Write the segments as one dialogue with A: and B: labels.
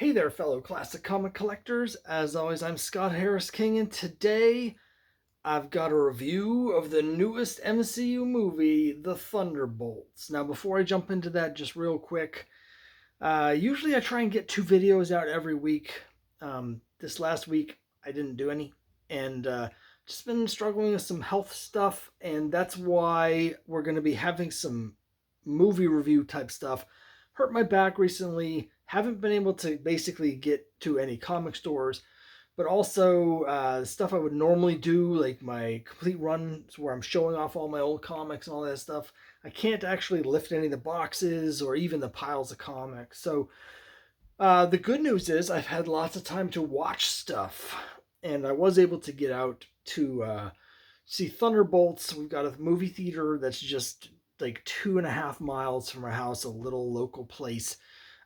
A: Hey there, fellow classic comic collectors. As always, I'm Scott Harris King, and today I've got a review of the newest MCU movie, The Thunderbolts. Now, before I jump into that, just real quick, usually I try and get 2 videos out every week. This last week, I didn't do any, and just been struggling with some health stuff, and that's why we're going to be having some movie review type stuff. Hurt my back recently, haven't been able to basically get to any comic stores, but also stuff I would normally do, like my complete runs where I'm showing off all my old comics and all that stuff. I can't actually lift any of the boxes or even the piles of comics. So the good news is I've had lots of time to watch stuff, and I was able to get out to see Thunderbolts. We've got a movie theater that's just like 2.5 miles from our house, a little local place.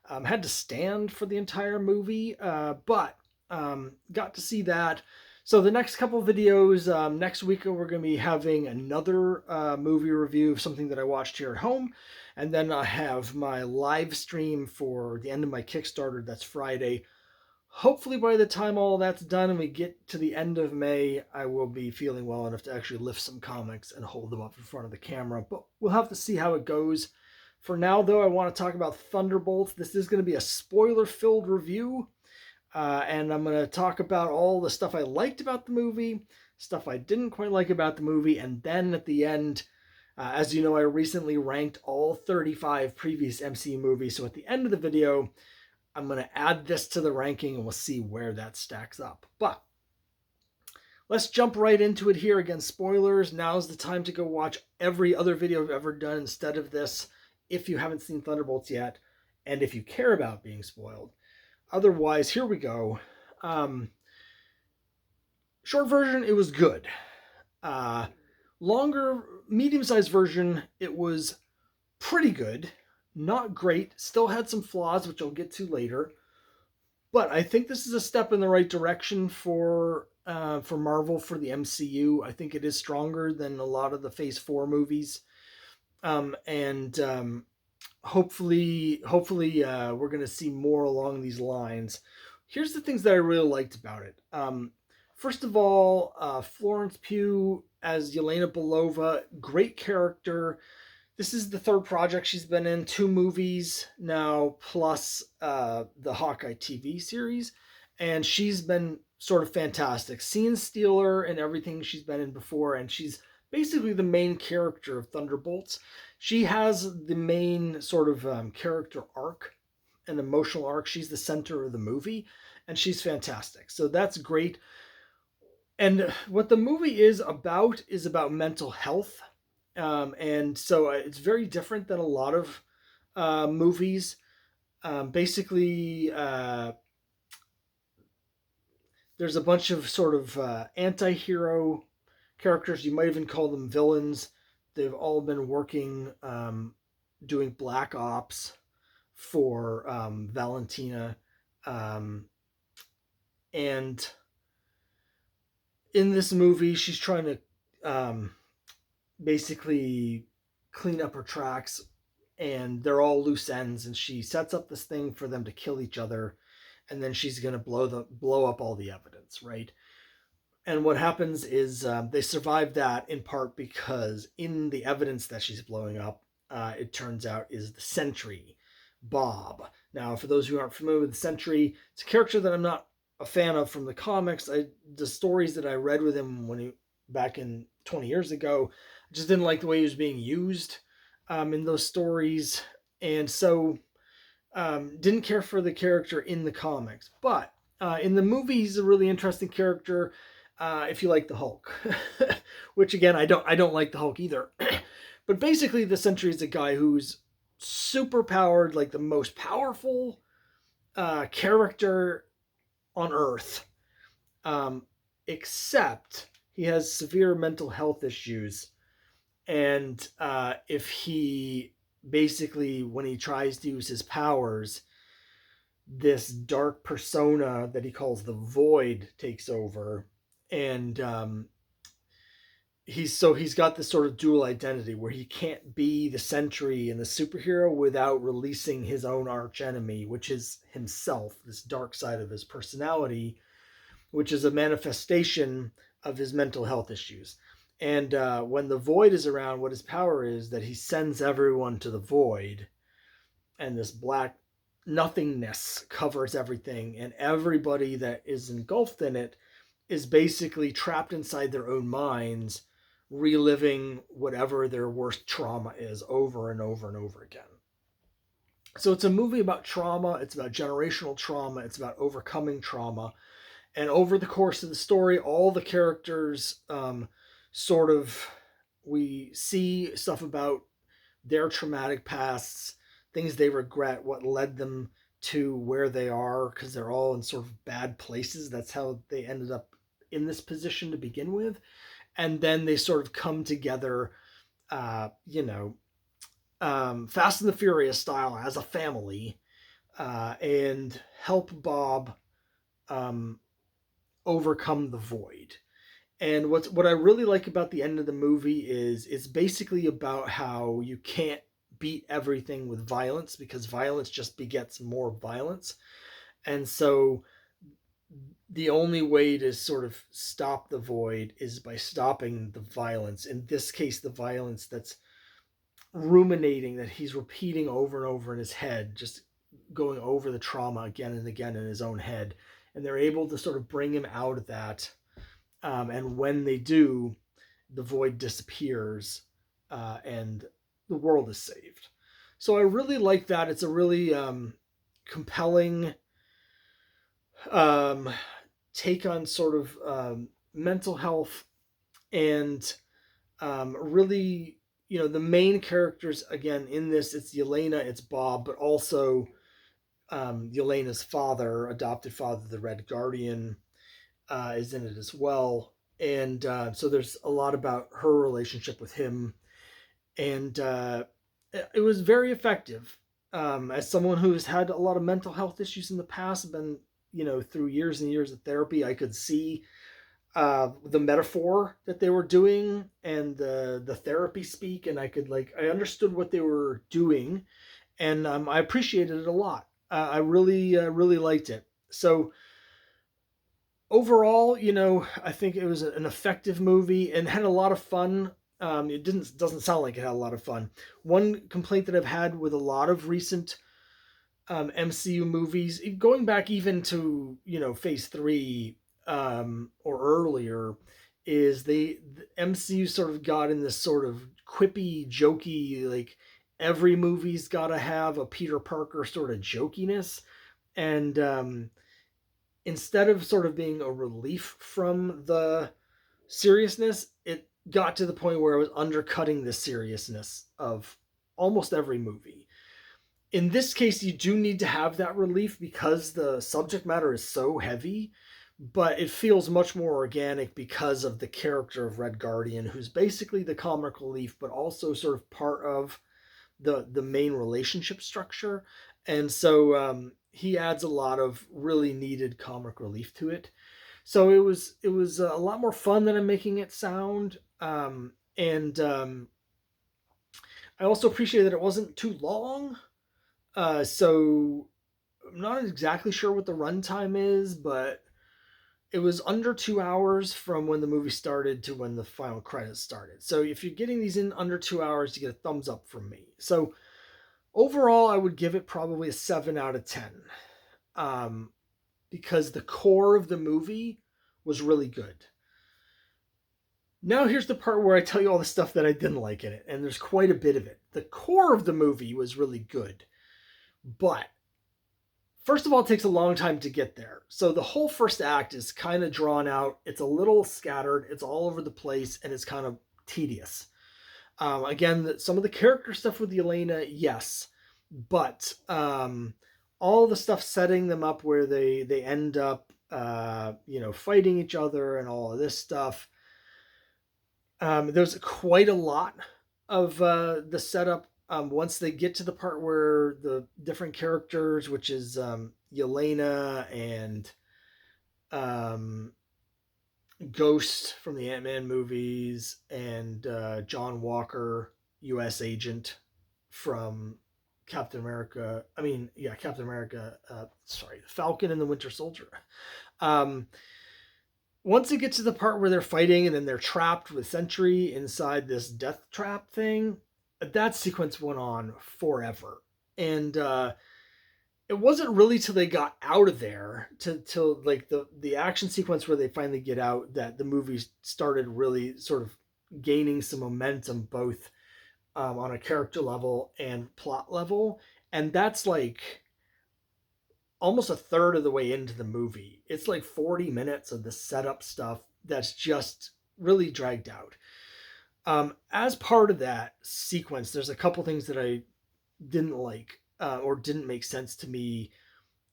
A: Had to stand for the entire movie, but got to see that. So the next couple of videos, next week we're going to be having another movie review of something that I watched here at home. And then I have my live stream for the end of my Kickstarter. That's Friday. Hopefully by the time all that's done and we get to the end of May, I will be feeling well enough to actually lift some comics and hold them up in front of the camera. But we'll have to see how it goes. For now, though, I want to talk about Thunderbolts. This is going to be a spoiler-filled review. And I'm going to talk about all the stuff I liked about the movie, stuff I didn't quite like about the movie, and then at the end, as you know, I recently ranked all 35 previous MCU movies. So at the end of the video, I'm going to add this to the ranking and we'll see where that stacks up. But let's jump right into it here. Again, spoilers. Now's the time to go watch every other video I've ever done instead of this if you haven't seen Thunderbolts yet and if you care about being spoiled. Otherwise, here we go. Short version, it was good. Longer, medium-sized version, it was pretty good. Not great. Still had some flaws, which I'll get to later. But I think this is a step in the right direction for Marvel, for the MCU. I think it is stronger than a lot of the Phase 4 movies. Hopefully we're going to see more along these lines. Here's the things that I really liked about it. First of all, Florence Pugh as Yelena Belova, great character. This is the third project she's been in, 2 movies now, plus the Hawkeye TV series. And she's been sort of fantastic. Scene stealer and everything she's been in before, and she's basically the main character of Thunderbolts. She has the main sort of character arc, an emotional arc. She's the center of the movie, and she's fantastic. So that's great. And what the movie is about mental health. And so it's very different than a lot of movies. Basically, there's a bunch of sort of anti-hero characters. You might even call them villains. They've all been working, doing black ops for Valentina. And in this movie, she's trying to basically clean up her tracks, and they're all loose ends, and she sets up this thing for them to kill each other, and then she's going to blow up all the evidence, right? And what happens is they survive that in part because in the evidence that she's blowing up, it turns out is the Sentry, Bob. Now, for those who aren't familiar with the Sentry, it's a character that I'm not a fan of from the comics. The stories that I read with him back in 20 years ago, I just didn't like the way he was being used in those stories, and so didn't care for the character in the comics. But in the movie, he's a really interesting character. If you like the Hulk, which again I don't like the Hulk either. But basically, the Sentry is a guy who's super powered, like the most powerful character on Earth, except he has severe mental health issues, and if he basically, when he tries to use his powers, this dark persona that he calls the Void takes over, and he's got this sort of dual identity where he can't be the sentry and the superhero without releasing his own arch enemy, which is himself, this dark side of his personality, which is a manifestation of his mental health issues. And when the void is around, what his power is that he sends everyone to the void, and this black nothingness covers everything, and everybody that is engulfed in it is basically trapped inside their own minds, reliving whatever their worst trauma is over and over and over again. So it's a movie about trauma, it's about generational trauma, it's about overcoming trauma. And over the course of the story, all the characters sort of, we see stuff about their traumatic pasts, things they regret, what led them to where they are, because they're all in sort of bad places. That's how they ended up in this position to begin with. And then they sort of come together, Fast and the Furious style as a family, and help Bob um, overcome the void. And what I really like about the end of the movie is it's basically about how you can't beat everything with violence, because violence just begets more violence. And so the only way to sort of stop the void is by stopping the violence. In this case, the violence that's ruminating, that he's repeating over and over in his head, just going over the trauma again and again in his own head. And they're able to sort of bring him out of that. And when they do, the void disappears, and the world is saved. So I really like that. It's a really compelling um, take on sort of mental health, and really, the main characters again in this, it's Yelena, it's Bob, but also Yelena's father, adopted father, the Red Guardian, is in it as well. And so there's a lot about her relationship with him. And it was very effective. As someone who's had a lot of mental health issues in the past, been, through years and years of therapy, I could see the metaphor that they were doing, and the therapy speak, and I understood what they were doing, and I appreciated it a lot. I really liked it. So overall, I think it was an effective movie and had a lot of fun. It doesn't sound like it had a lot of fun. One complaint that I've had with a lot of recent MCU movies, going back even to Phase 3 or earlier, is the MCU sort of got in this sort of quippy, jokey, like every movie's got to have a Peter Parker sort of jokiness, and instead of sort of being a relief from the seriousness, it got to the point where it was undercutting the seriousness of almost every movie. In this case, you do need to have that relief because the subject matter is so heavy, but it feels much more organic because of the character of Red Guardian, who's basically the comic relief, but also sort of part of the main relationship structure. And so he adds a lot of really needed comic relief to it. So it was a lot more fun than I'm making it sound. And I also appreciate that it wasn't too long. So I'm not exactly sure what the runtime is, but it was under 2 hours from when the movie started to when the final credits started. So if you're getting these in under 2 hours, you get a thumbs up from me. So overall, I would give it probably a 7 out of 10, because the core of the movie was really good. Now here's the part where I tell you all the stuff that I didn't like in it, and there's quite a bit of it. The core of the movie was really good, but first of all, it takes a long time to get there. So the whole first act is kind of drawn out. It's a little scattered. It's all over the place, and it's kind of tedious. Again, some of the character stuff with Yelena, yes, but all the stuff setting them up where they end up, fighting each other and all of this stuff. There's quite a lot of the setup. Once they get to the part where the different characters, which is Yelena and Ghost from the Ant-Man movies, and John Walker, U.S. agent from Captain America. I mean, yeah, Captain America. Sorry, Falcon and the Winter Soldier. Um, Once it gets to the part where they're fighting and then they're trapped with Sentry inside this death trap thing, that sequence went on forever. And it wasn't really till they got out of there, till like the action sequence where they finally get out, that the movie started really sort of gaining some momentum, both on a character level and plot level. And that's like almost a third of the way into the movie. It's like 40 minutes of the setup stuff that's just really dragged out. As part of that sequence, there's a couple things that I didn't like, or didn't make sense to me.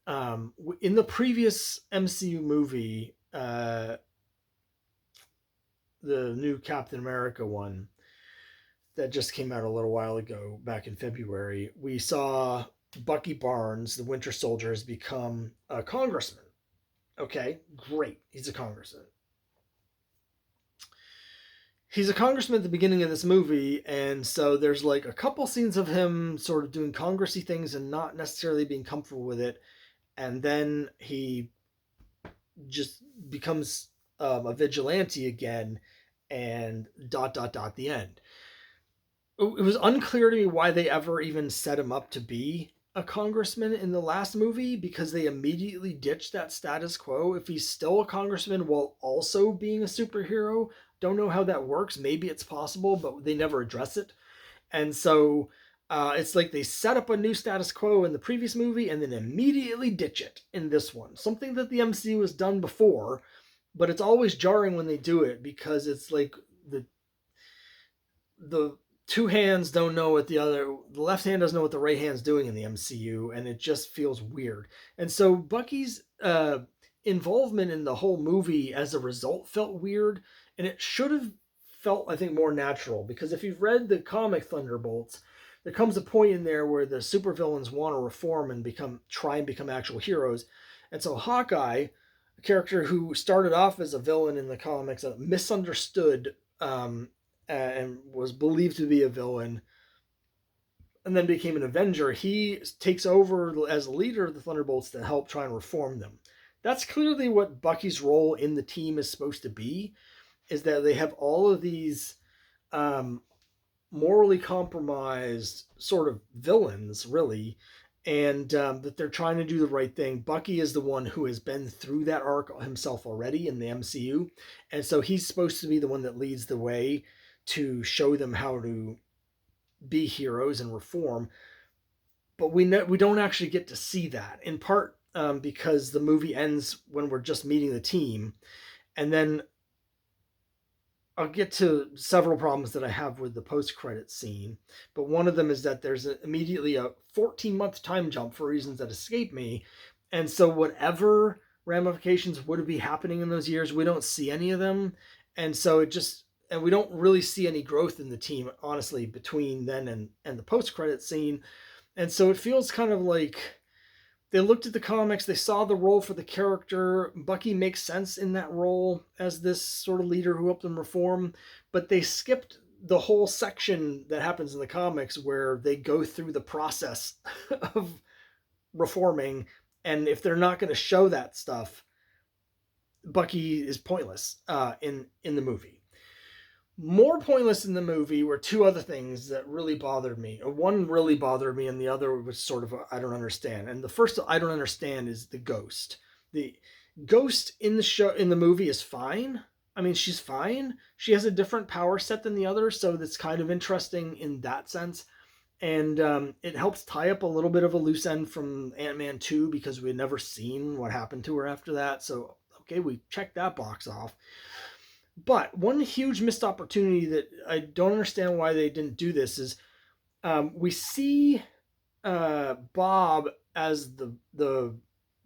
A: In the previous MCU movie, the new Captain America one that just came out a little while ago, back in February, we saw Bucky Barnes, the Winter Soldier, has become a congressman. Okay, great. He's a congressman. He's a congressman at the beginning of this movie, and so there's like a couple scenes of him sort of doing congressy things and not necessarily being comfortable with it. And then he just becomes a vigilante again, and dot dot dot the end. It was unclear to me why they ever even set him up to be a congressman in the last movie, because they immediately ditched that status quo. If he's still a congressman while also being a superhero, don't know how that works. Maybe it's possible, but they never address it. And so it's like they set up a new status quo in the previous movie and then immediately ditch it in this one. Something that the MCU has done before, but it's always jarring when they do it, because it's like the two hands don't know what the left hand doesn't know what the right hand's doing in the MCU, and it just feels weird. And so Bucky's involvement in the whole movie as a result felt weird, and it should have felt, I think, more natural, because if you've read the comic Thunderbolts, there comes a point in there where the supervillains want to reform and try and become actual heroes. And so Hawkeye, a character who started off as a villain in the comics, misunderstood, and was believed to be a villain, and then became an Avenger, he takes over as leader of the Thunderbolts to help try and reform them. That's clearly what Bucky's role in the team is supposed to be, is that they have all of these morally compromised sort of villains, really, and that they're trying to do the right thing. Bucky is the one who has been through that arc himself already in the MCU, and so he's supposed to be the one that leads the way to show them how to be heroes and reform. But we don't actually get to see that, in part because the movie ends when we're just meeting the team. And then I'll get to several problems that I have with the post-credit scene, but one of them is that there's immediately a 14-month time jump for reasons that escape me. And so whatever ramifications would be happening in those years, we don't see any of them. And so and we don't really see any growth in the team, honestly, between then and the post-credit scene. And so it feels kind of like they looked at the comics, they saw the role for the character. Bucky makes sense in that role as this sort of leader who helped them reform, but they skipped the whole section that happens in the comics where they go through the process of reforming. And if they're not going to show that stuff, Bucky is pointless in the movie. More pointless in the movie were two other things that really bothered me. One really bothered me, and the other was sort of I don't understand. And the first I don't understand is the ghost. The ghost in the movie is fine. I mean, she's fine. She has a different power set than the others, so that's kind of interesting in that sense. And it helps tie up a little bit of a loose end from Ant-Man 2, because we had never seen what happened to her after that. So, okay, we checked that box off. But one huge missed opportunity that I don't understand why they didn't do this is we see Bob as the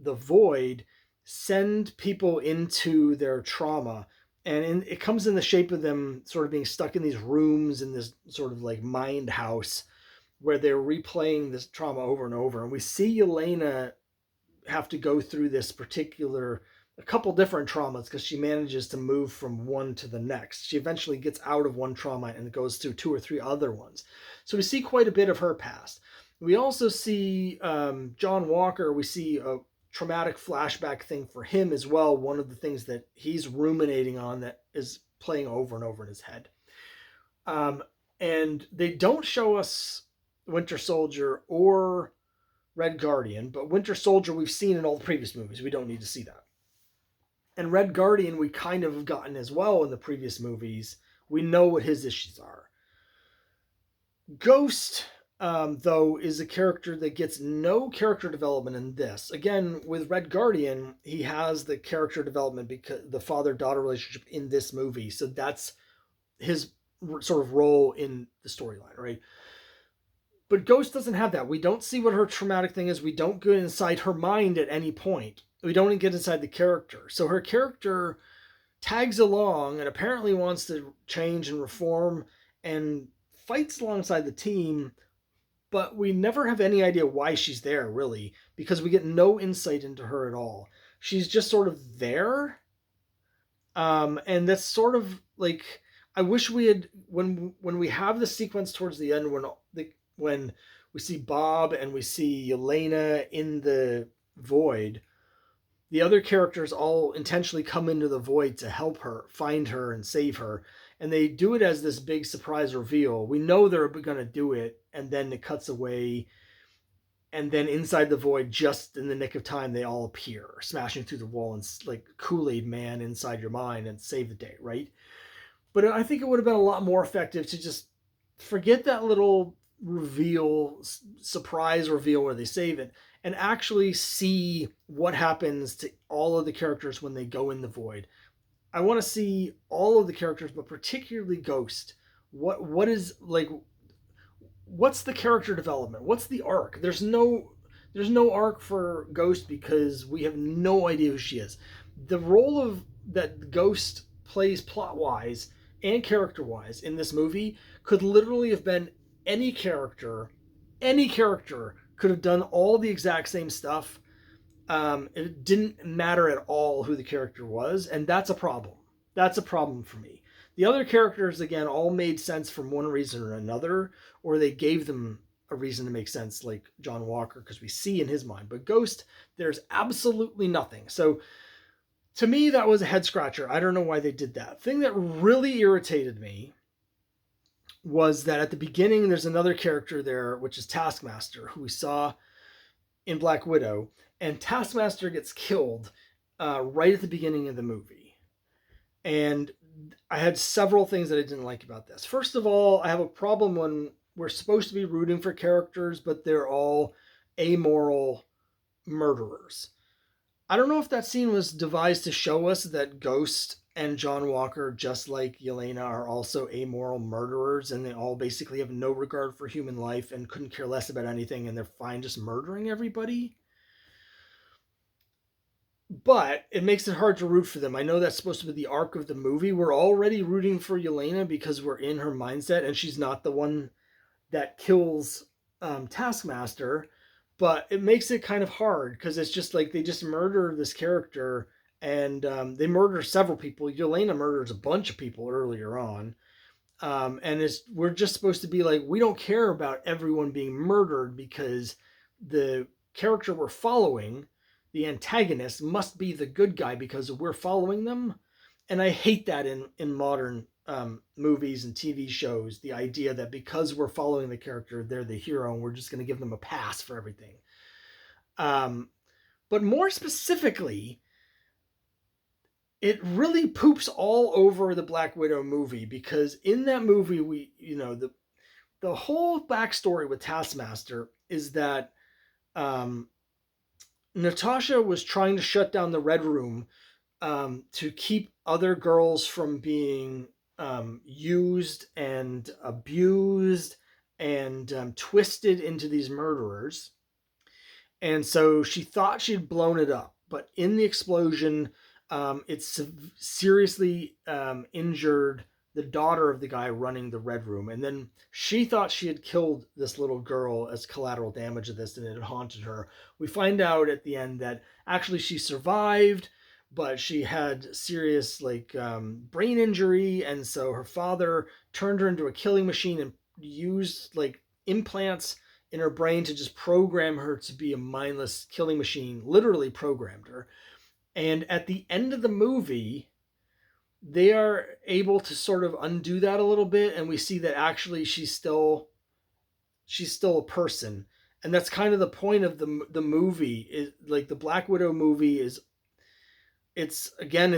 A: Void send people into their trauma, and it comes in the shape of them sort of being stuck in these rooms in this sort of like mind house where they're replaying this trauma over and over. And we see Elena have to go through this particular a couple different traumas because she manages to move from one to the next. She eventually gets out of one trauma and goes through 2 or 3 other ones. So we see quite a bit of her past. We also see John Walker. We see a traumatic flashback thing for him as well. One of the things that he's ruminating on that is playing over and over in his head. And they don't show us Winter Soldier or Red Guardian, but Winter Soldier we've seen in all the previous movies. We don't need to see that. And Red Guardian we kind of have gotten as well in the previous movies. We know what his issues are. Ghost, though, is a character that gets no character development in this. Again, with Red Guardian, he has the character development because the father-daughter relationship in this movie. So that's his sort of role in the storyline, right? But Ghost doesn't have that. We don't see what her traumatic thing is. We don't go inside her mind at any point. We don't get inside the character. So her character tags along and apparently wants to change and reform and fights alongside the team, but we never have any idea why she's there, really, because we get no insight into her at all. She's just sort of there. And that's sort of like, I wish we had, when we have the sequence towards the end when we see Bob and we see Yelena in the void, the other characters all intentionally come into the void to help her, find her, and save her. And they do it as this big surprise reveal. We know they're going to do it, and then it cuts away. And then inside the void, just in the nick of time, they all appear, smashing through the wall and like Kool-Aid Man inside your mind and save the day, right? But I think it would have been a lot more effective to just forget that little reveal, surprise reveal where they save it, and actually see what happens to all of the characters when they go in the void. I want to see all of the characters, but particularly Ghost. What is like? What's the character development? What's the arc? There's no arc for Ghost because we have no idea who she is. The role of that Ghost plays plot wise and character wise in this movie could literally have been any character. Any character could have done all the exact same stuff. It didn't matter at all who the character was, and that's a problem. That's a problem for me. The other characters, again, all made sense from one reason or another, or they gave them a reason to make sense, like John Walker, because we see in his mind. But Ghost, there's absolutely nothing. So to me, that was a head scratcher. I don't know why they did that. The thing that really irritated me was that at the beginning, there's another character there, which is Taskmaster, who we saw in Black Widow. And Taskmaster gets killed right at the beginning of the movie. And I had several things that I didn't like about this. First of all, I have a problem when we're supposed to be rooting for characters, but they're all amoral murderers. I don't know if that scene was devised to show us that Ghost and John Walker, just like Yelena, are also amoral murderers, and they all basically have no regard for human life and couldn't care less about anything, and they're fine just murdering everybody. But it makes it hard to root for them. I know that's supposed to be the arc of the movie. We're already rooting for Yelena because we're in her mindset, and she's not the one that kills Taskmaster. But it makes it kind of hard because it's just like they just murder this character, and they murder several people. Yelena murders a bunch of people earlier on. And we're just supposed to be like, we don't care about everyone being murdered because the character we're following, the antagonist, must be the good guy because we're following them. And I hate that in modern movies and TV shows, the idea that because we're following the character, they're the hero and we're just going to give them a pass for everything. But more specifically, it really poops all over the Black Widow movie because in that movie, the whole backstory with Taskmaster is that Natasha was trying to shut down the Red Room to keep other girls from being used and abused and twisted into these murderers. And so she thought she'd blown it up, but in the explosion, it seriously injured the daughter of the guy running the Red Room. And then she thought she had killed this little girl as collateral damage of this, and it had haunted her. We find out at the end that actually she survived, but she had serious brain injury, and so her father turned her into a killing machine and used like implants in her brain to just program her to be a mindless killing machine. Literally programmed her. And at the end of the movie, they are able to sort of undo that a little bit, and we see that actually she's still a person. And that's kind of the point of the movie. Is like the Black Widow movie is, it's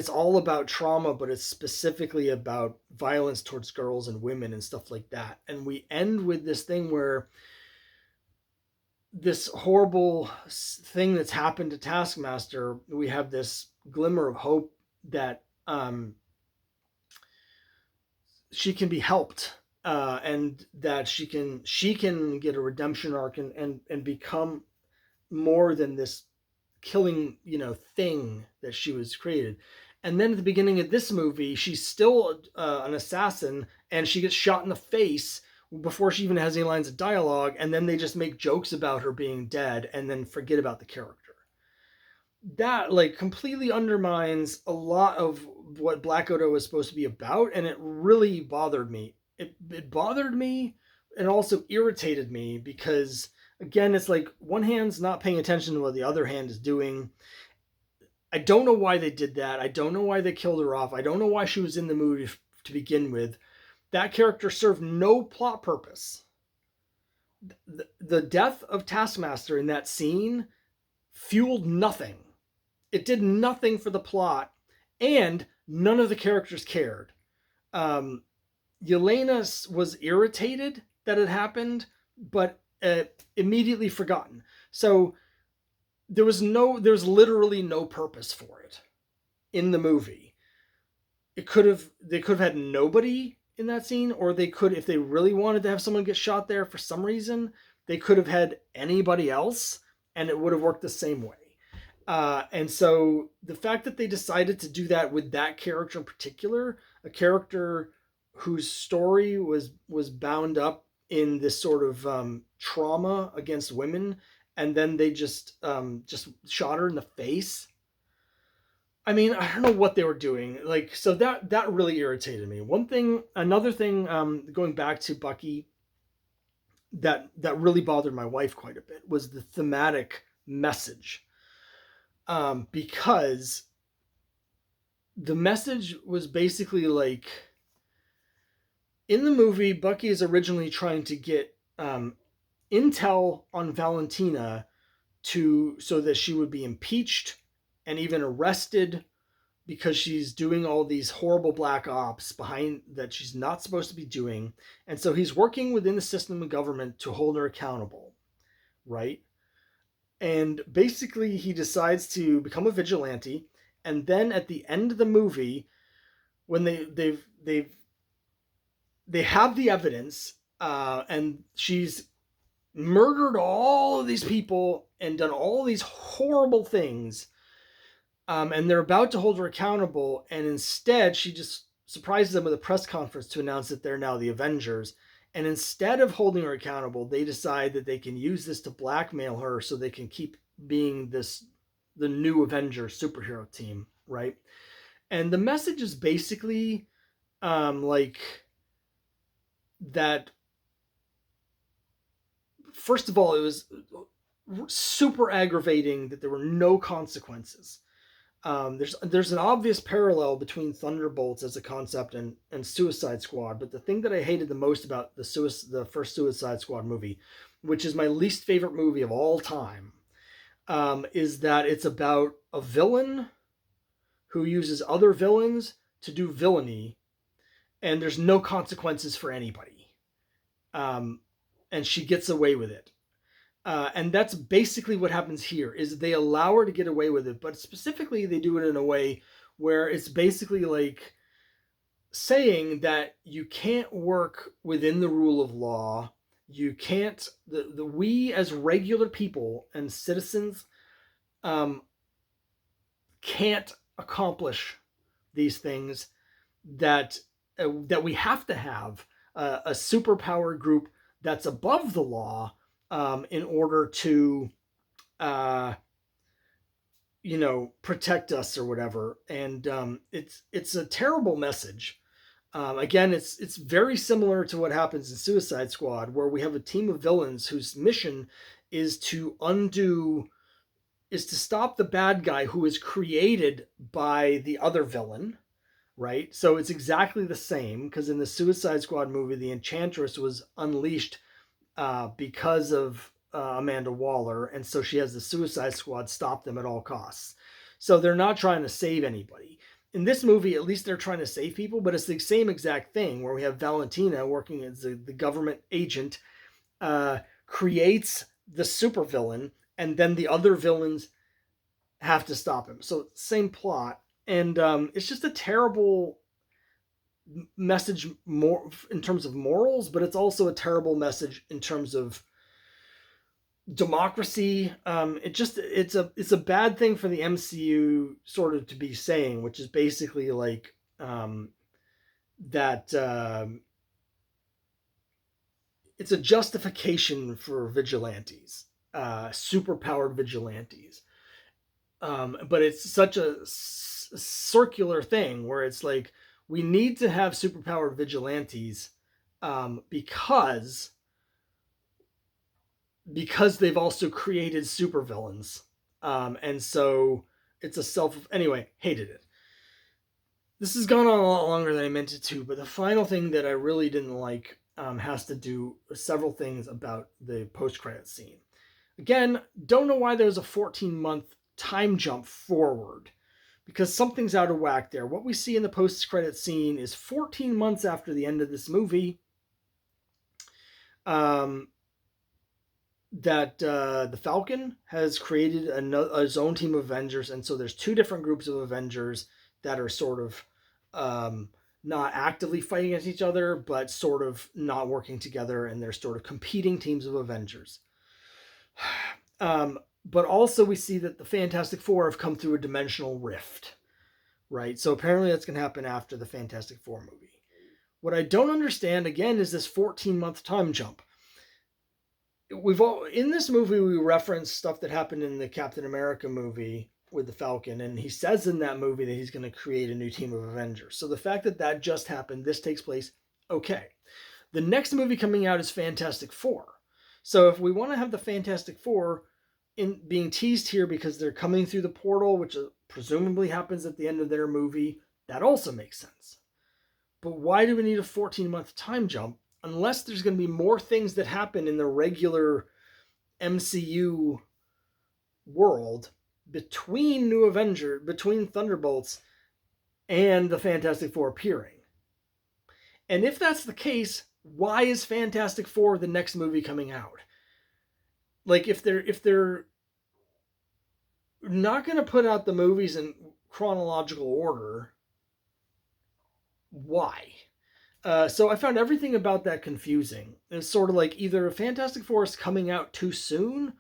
A: all about trauma, but it's specifically about violence towards girls and women and stuff like that. And we end with this thing where this horrible thing that's happened to Taskmaster, we have this glimmer of hope that she can be helped, and that she can get a redemption arc and become more than this killing thing that she was created. And then at the beginning of this movie, she's still an assassin, and she gets shot in the face before she even has any lines of dialogue, and then they just make jokes about her being dead and then forget about the character. That like completely undermines a lot of what Black Widow is supposed to be about, and it really bothered me. It bothered me and also irritated me because again, it's like one hand's not paying attention to what the other hand is doing. I don't know why they did that. I don't know why they killed her off. I don't know why she was in the movie to begin with. That character served no plot purpose. The death of Taskmaster in that scene fueled nothing. It did nothing for the plot, and none of the characters cared. Yelena was irritated that it happened, but immediately forgotten. So there was literally no purpose for it in the movie. They could have had nobody in that scene, or they could, if they really wanted to have someone get shot there for some reason, they could have had anybody else, and it would have worked the same way. And so the fact that they decided to do that with that character in particular, a character whose story was bound up in this sort of trauma against women, and then they just shot her in the face. I mean, I don't know what they were doing. Like, so that really irritated me. Another thing, going back to Bucky, that really bothered my wife quite a bit was the thematic message. Because the message was basically like, in the movie, Bucky is originally trying to get intel on Valentina so that she would be impeached and even arrested because she's doing all these horrible black ops behind that she's not supposed to be doing. And so he's working within the system of government to hold her accountable, right? And basically he decides to become a vigilante, and then at the end of the movie, when they have the evidence, and she's murdered all of these people and done all these horrible things, and they're about to hold her accountable, and instead she just surprises them with a press conference to announce that they're now the Avengers. And instead of holding her accountable, they decide that they can use this to blackmail her so they can keep being the new Avengers superhero team, right? And the message is basically like that. First of all, it was super aggravating that there were no consequences. There's an obvious parallel between Thunderbolts as a concept and Suicide Squad, but the thing that I hated the most about the first Suicide Squad movie, which is my least favorite movie of all time, is that it's about a villain who uses other villains to do villainy, and there's no consequences for anybody, and she gets away with it. And that's basically what happens here, is they allow her to get away with it, but specifically they do it in a way where it's basically like saying that you can't work within the rule of law. You can't, we as regular people and citizens can't accomplish these things, that we have to have a superpower group that's above the law, in order to protect us or whatever. And it's a terrible message. Again, it's very similar to what happens in Suicide Squad, where we have a team of villains whose mission is to stop the bad guy who is created by the other villain, right? So it's exactly the same, because in the Suicide Squad movie, the Enchantress was unleashed because of Amanda Waller, and so she has the Suicide Squad stop them at all costs. So they're not trying to save anybody. In this movie, at least they're trying to save people, but it's the same exact thing where we have Valentina working as the government agent, creates the supervillain, and then the other villains have to stop him. So same plot, and it's just a terrible message more in terms of morals, but it's also a terrible message in terms of democracy. It's a bad thing for the MCU sort of to be saying, which is basically like that it's a justification for vigilantes, superpowered vigilantes. But it's such a circular thing where it's like we need to have superpowered vigilantes because they've also created supervillains. And so it's a anyway, hated it. This has gone on a lot longer than I meant it to, but the final thing that I really didn't like has to do with several things about the post-credit scene. Again, don't know why there's a 14-month time jump forward, because something's out of whack there. What we see in the post-credit scene is 14 months after the end of this movie. That the Falcon has created his own team of Avengers, and so there's two different groups of Avengers that are sort of not actively fighting against each other, but sort of not working together, and they're sort of competing teams of Avengers. But also we see that the Fantastic Four have come through a dimensional rift, right? So apparently that's going to happen after the Fantastic Four movie. What I don't understand, again, is this 14-month time jump. In this movie, we reference stuff that happened in the Captain America movie with the Falcon, and he says in that movie that he's going to create a new team of Avengers. So the fact that that just happened, this takes place, okay. The next movie coming out is Fantastic Four. So if we want to have the Fantastic Four being teased here because they're coming through the portal, which presumably happens at the end of their movie, that also makes sense. But why do we need a 14-month time jump unless there's going to be more things that happen in the regular MCU world between between Thunderbolts and the Fantastic Four appearing? And if that's the case, why is Fantastic Four the next movie coming out? Like, if they're not going to put out the movies in chronological order, why? So I found everything about that confusing. It's sort of like either Fantastic Four is coming out too soon,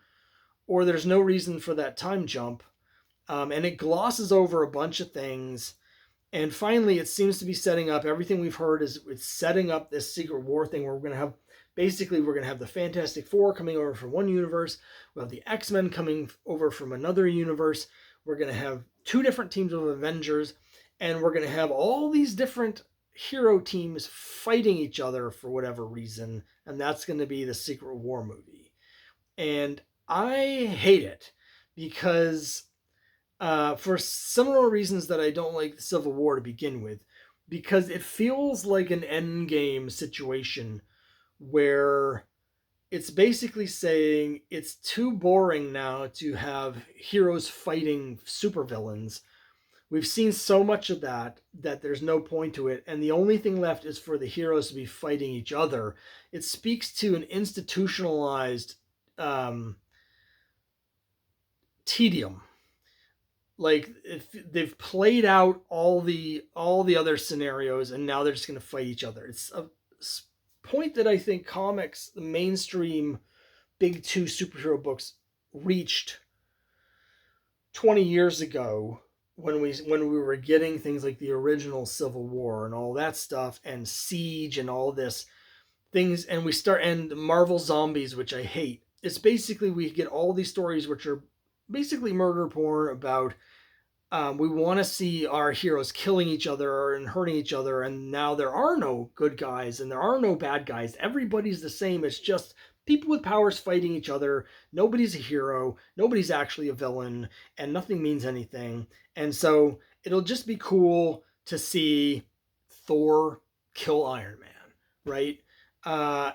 A: or there's no reason for that time jump. And it glosses over a bunch of things. And finally, it seems to be setting up, everything we've heard is it's setting up this Secret War thing where we're going to have the Fantastic Four coming over from one universe. We'll have the X-Men coming over from another universe. We're going to have two different teams of Avengers. And we're going to have all these different hero teams fighting each other for whatever reason. And that's going to be the Secret War movie. And I hate it because for similar reasons that I don't like the Civil War to begin with, because it feels like an endgame situation where it's basically saying it's too boring now to have heroes fighting supervillains. We've seen so much of that there's no point to it, and the only thing left is for the heroes to be fighting each other. It speaks to an institutionalized tedium. Like, if they've played out all the other scenarios, and now they're just going to fight each other. It's a point that I think comics, the mainstream big two superhero books, reached 20 years ago when we were getting things like the original Civil War and all that stuff, and Siege and all this things, and Marvel Zombies, which I hate. It's basically we get all these stories which are basically murder porn about we want to see our heroes killing each other and hurting each other, and now there are no good guys and there are no bad guys. Everybody's the same. It's just people with powers fighting each other. Nobody's a hero. Nobody's actually a villain, and nothing means anything. And so it'll just be cool to see Thor kill Iron Man, right?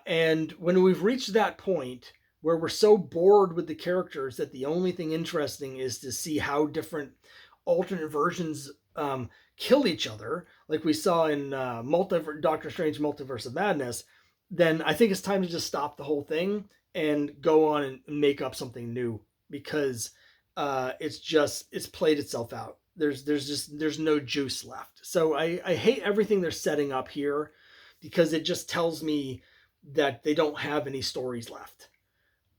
A: And when we've reached that point where we're so bored with the characters that the only thing interesting is to see how different alternate versions kill each other, like we saw in Doctor Strange Multiverse of Madness, then I think it's time to just stop the whole thing and go on and make up something new, because it's played itself out. There's no juice left. So I hate everything they're setting up here, because it just tells me that they don't have any stories left.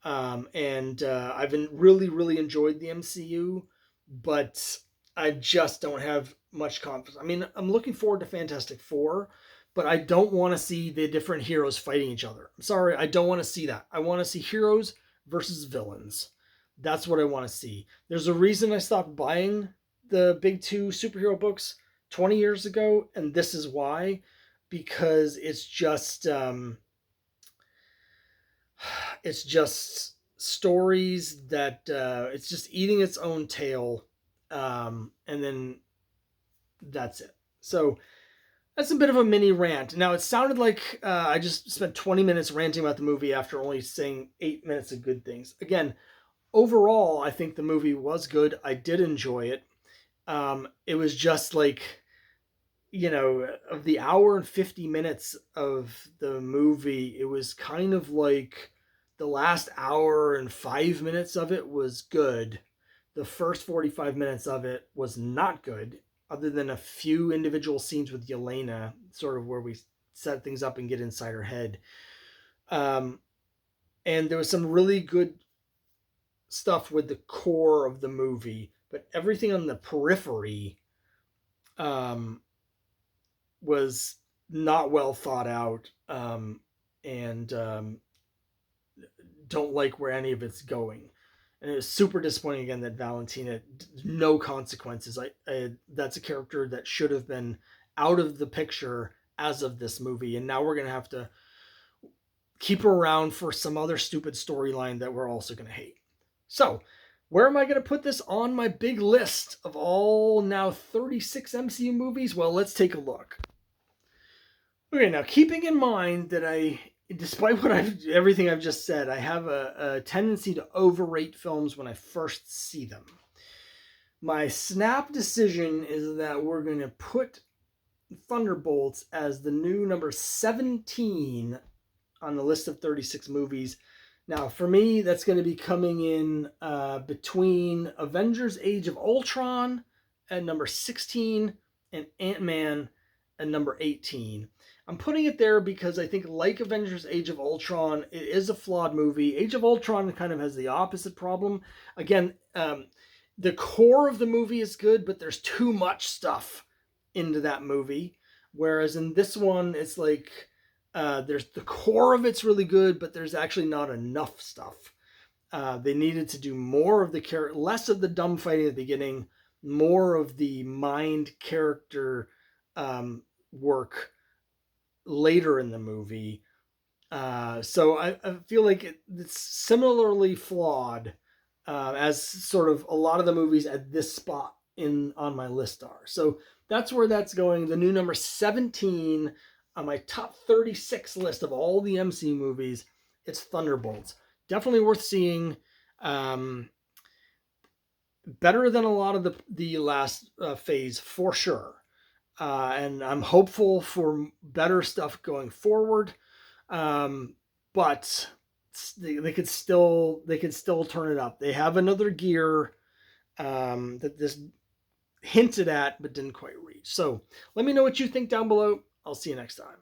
A: And I've been really enjoyed the MCU, but I just don't have much confidence. I mean, I'm looking forward to Fantastic Four, but I don't want to see the different heroes fighting each other. I'm sorry, I don't want to see that. I want to see heroes versus villains. That's what I want to see. There's a reason I stopped buying the big two superhero books 20 years ago, and this is why. Because it's just stories that it's just eating its own tail, and then that's it. So that's a bit of a mini rant. Now, it sounded like I just spent 20 minutes ranting about the movie after only saying 8 minutes of good things. Again, overall, I think the movie was good. I did enjoy it. It was just like, of the hour and 50 minutes of the movie, it was kind of like the last hour and 5 minutes of it was good. The first 45 minutes of it was not good, other than a few individual scenes with Yelena, sort of where we set things up and get inside her head. And there was some really good stuff with the core of the movie, but everything on the periphery was not well thought out, and don't like where any of it's going. And it was super disappointing again that Valentina, no consequences. That's a character that should have been out of the picture as of this movie, and now we're gonna have to keep her around for some other stupid storyline that we're also gonna hate. So, where am I going to put this on my big list of all now 36 MCU movies? Well, let's take a look. Okay, now keeping in mind that despite everything I've just said, I have a tendency to overrate films when I first see them. My snap decision is that we're going to put Thunderbolts as the new number 17 on the list of 36 movies. Now, for me, that's going to be coming in between Avengers Age of Ultron at number 16 and Ant-Man at number 18. I'm putting it there because I think, like Avengers Age of Ultron, it is a flawed movie. Age of Ultron kind of has the opposite problem. Again, the core of the movie is good, but there's too much stuff into that movie. Whereas in this one, it's like there's the core of it's really good, but there's actually not enough stuff. They needed to do more of the less of the dumb fighting at the beginning, more of the mind character work later in the movie. So I feel like it's similarly flawed as sort of a lot of the movies at this spot on my list are. So that's where that's going. The new number 17 on my top 36 list of all the MCU movies, it's Thunderbolts. Definitely worth seeing. Better than a lot of the last phase, for sure. And I'm hopeful for better stuff going forward. But they could still turn it up. They have another gear that this hinted at but didn't quite reach. So let me know what you think down below. I'll see you next time.